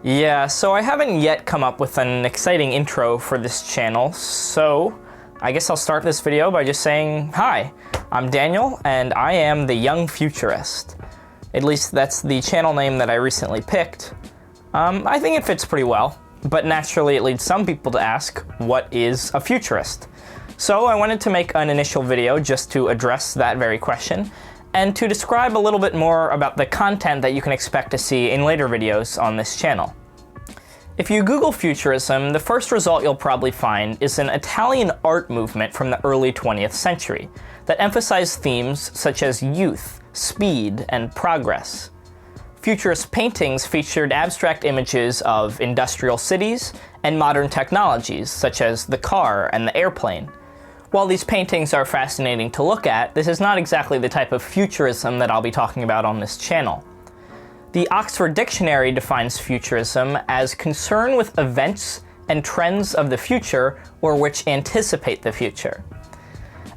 Yeah, so I haven't yet come up with an exciting intro for this channel, so I guess I'll start this video by just saying, hi, I'm Daniel, and I am the Young Futurist. At least that's the channel name that I recently picked. I think it fits pretty well, but naturally it leads some people to ask, what is a futurist? So I wanted to make an initial video just to address that very question, and to describe a little bit more about the content that you can expect to see in later videos on this channel. If you Google futurism, the first result you'll probably find is an Italian art movement from the early 20th century that emphasized themes such as youth, speed, and progress. Futurist paintings featured abstract images of industrial cities and modern technologies such as the car and the airplane. While these paintings are fascinating to look at, this is not exactly the type of futurism that I'll be talking about on this channel. The Oxford Dictionary defines futurism as concern with events and trends of the future or which anticipate the future.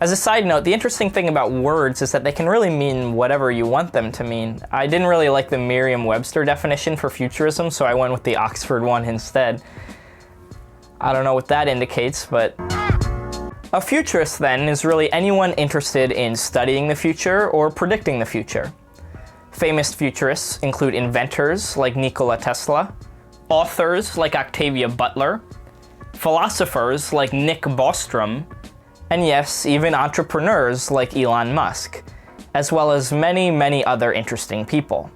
As a side note, the interesting thing about words is that they can really mean whatever you want them to mean. I didn't really like the Merriam-Webster definition for futurism, so I went with the Oxford one instead. I don't know what that indicates, but... A futurist, then, is really anyone interested in studying the future or predicting the future. Famous futurists include inventors like Nikola Tesla, authors like Octavia Butler, philosophers like Nick Bostrom, and yes, even entrepreneurs like Elon Musk, as well as many, many other interesting people.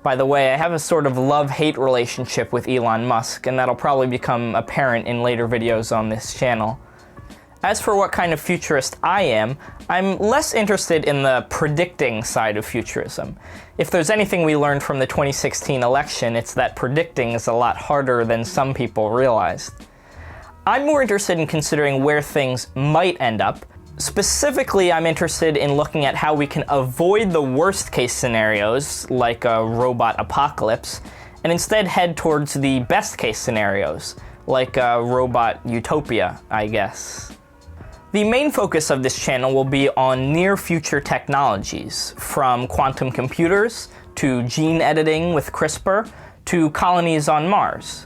By the way, I have a sort of love-hate relationship with Elon Musk, and that'll probably become apparent in later videos on this channel. As for what kind of futurist I am, I'm less interested in the predicting side of futurism. If there's anything we learned from the 2016 election, it's that predicting is a lot harder than some people realized. I'm more interested in considering where things might end up. Specifically, I'm interested in looking at how we can avoid the worst case scenarios, like a robot apocalypse, and instead head towards the best case scenarios, like a robot utopia, I guess. The main focus of this channel will be on near-future technologies, from quantum computers, to gene editing with CRISPR, to colonies on Mars.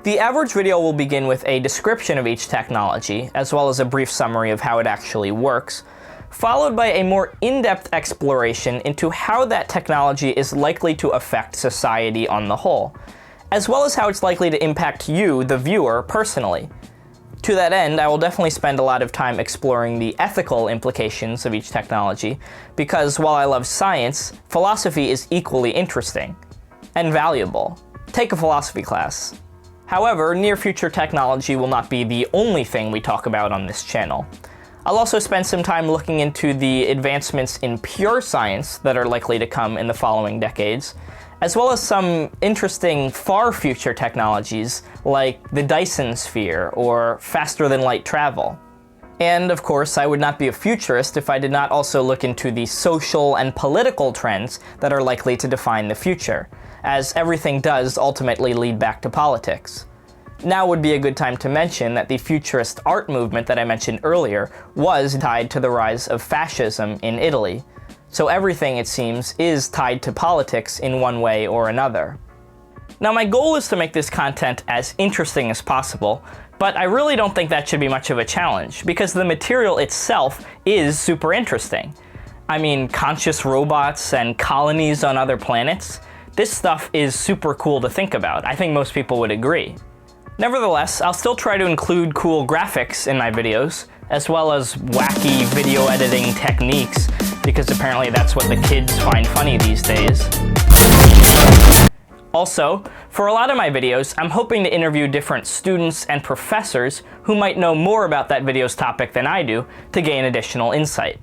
The average video will begin with a description of each technology, as well as a brief summary of how it actually works, followed by a more in-depth exploration into how that technology is likely to affect society on the whole, as well as how it's likely to impact you, the viewer, personally. To that end, I will definitely spend a lot of time exploring the ethical implications of each technology, because while I love science, philosophy is equally interesting and valuable. Take a philosophy class. However, near-future technology will not be the only thing we talk about on this channel. I'll also spend some time looking into the advancements in pure science that are likely to come in the following decades, as well as some interesting far-future technologies like the Dyson sphere or faster-than-light travel. And of course, I would not be a futurist if I did not also look into the social and political trends that are likely to define the future, as everything does ultimately lead back to politics. Now would be a good time to mention that the futurist art movement that I mentioned earlier was tied to the rise of fascism in Italy. So everything, it seems, is tied to politics in one way or another. Now, my goal is to make this content as interesting as possible, but I really don't think that should be much of a challenge, because the material itself is super interesting. I mean, conscious robots and colonies on other planets, this stuff is super cool to think about. I think most people would agree. Nevertheless, I'll still try to include cool graphics in my videos, as well as wacky video editing techniques, because apparently that's what the kids find funny these days. Also, for a lot of my videos, I'm hoping to interview different students and professors who might know more about that video's topic than I do to gain additional insight.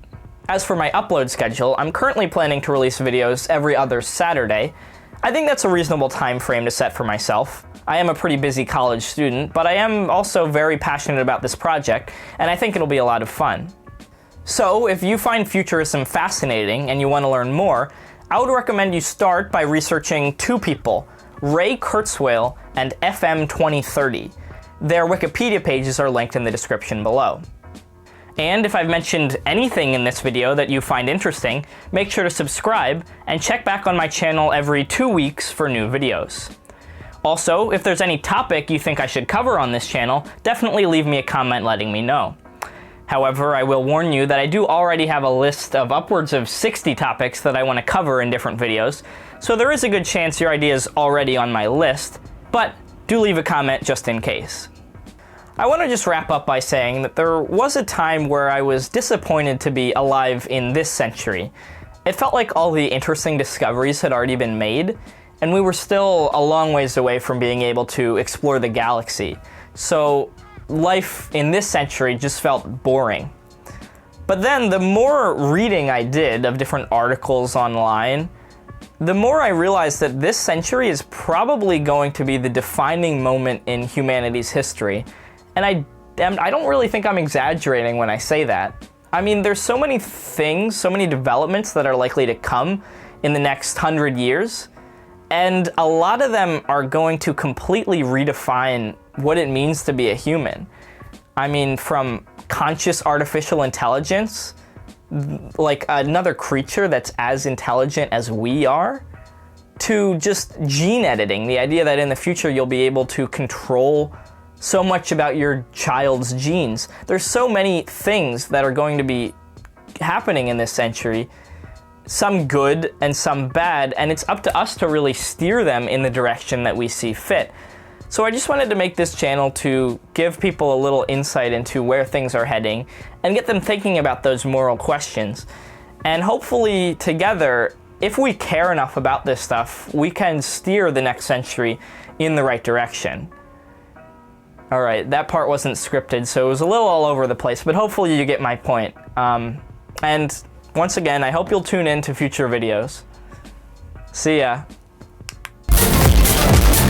As for my upload schedule, I'm currently planning to release videos every other Saturday. I think that's a reasonable time frame to set for myself. I am a pretty busy college student, but I am also very passionate about this project, and I think it'll be a lot of fun. So, if you find futurism fascinating and you want to learn more, I would recommend you start by researching two people, Ray Kurzweil and FM 2030. Their Wikipedia pages are linked in the description below. And if I've mentioned anything in this video that you find interesting, make sure to subscribe and check back on my channel every 2 weeks for new videos. Also, if there's any topic you think I should cover on this channel, definitely leave me a comment letting me know. However, I will warn you that I do already have a list of upwards of 60 topics that I want to cover in different videos, so there is a good chance your idea is already on my list, but do leave a comment just in case. I want to just wrap up by saying that there was a time where I was disappointed to be alive in this century. It felt like all the interesting discoveries had already been made, and we were still a long ways away from being able to explore the galaxy. So life in this century just felt boring. But then the more reading I did of different articles online, the more I realized that this century is probably going to be the defining moment in humanity's history. And I don't really think I'm exaggerating when I say that. I mean, there's so many things, so many developments that are likely to come in the next 100 years, and a lot of them are going to completely redefine what it means to be a human. I mean, from conscious artificial intelligence, like another creature that's as intelligent as we are, to just gene editing, the idea that in the future you'll be able to control so much about your child's genes. There's so many things that are going to be happening in this century, some good and some bad, and it's up to us to really steer them in the direction that we see fit. So I just wanted to make this channel to give people a little insight into where things are heading and get them thinking about those moral questions. And hopefully together, if we care enough about this stuff, we can steer the next century in the right direction. All right, that part wasn't scripted, so it was a little all over the place, but hopefully you get my point. And once again, I hope you'll tune in to future videos. See ya.